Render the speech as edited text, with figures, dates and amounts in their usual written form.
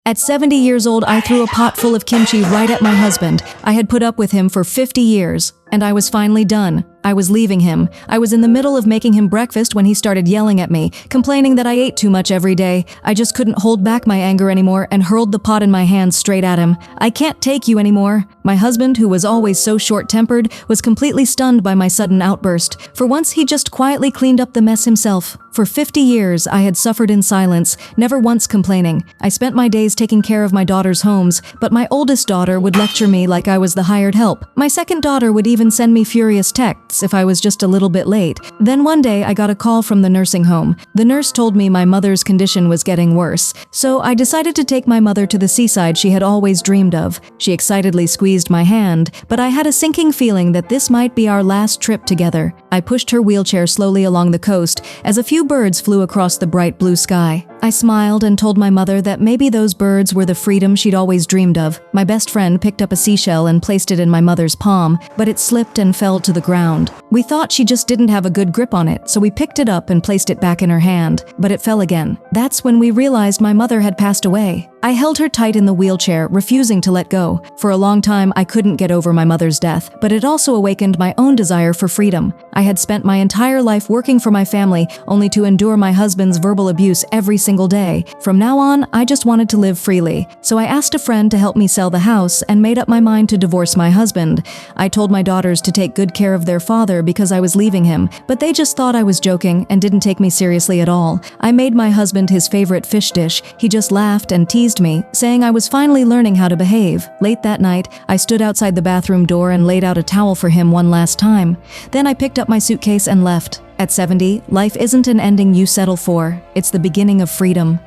At 70 years old, I threw a pot full of kimchi right at my husband. I had put up with him for 50 years. And I was finally done. I was leaving him. I was in the middle of making him breakfast when he started yelling at me, complaining that I ate too much every day. I just couldn't hold back my anger anymore and hurled the pot in my hands straight at him. "I can't take you anymore." My husband, who was always so short-tempered, was completely stunned by my sudden outburst. For once, he just quietly cleaned up the mess himself. For 50 years, I had suffered in silence, never once complaining. I spent my days taking care of my daughter's homes, but my oldest daughter would lecture me like I was the hired help. My second daughter would even send me furious texts if I was just a little bit late. Then one day, I got a call from the nursing home. The nurse told me my mother's condition was getting worse, so I decided to take my mother to the seaside she had always dreamed of. She excitedly squeezed my hand, but I had a sinking feeling that this might be our last trip together. I pushed her wheelchair slowly along the coast as a few birds flew across the bright blue sky. I smiled and told my mother that maybe those birds were the freedom she'd always dreamed of. My best friend picked up a seashell and placed it in my mother's palm, but it slipped and fell to the ground. We thought she just didn't have a good grip on it, so we picked it up and placed it back in her hand, but it fell again. That's when we realized my mother had passed away. I held her tight in the wheelchair, refusing to let go. For a long time, I couldn't get over my mother's death, but it also awakened my own desire for freedom. I had spent my entire life working for my family, only to endure my husband's verbal abuse every single day. From now on, I just wanted to live freely. So I asked a friend to help me sell the house and made up my mind to divorce my husband. I told my daughters to take good care of their father because I was leaving him, but they just thought I was joking and didn't take me seriously at all. I made my husband his favorite fish dish. He just laughed and teased me, saying I was finally learning how to behave. Late that night, I stood outside the bathroom door and laid out a towel for him one last time. Then I picked up my suitcase and left. At 70, life isn't an ending you settle for. It's the beginning of freedom.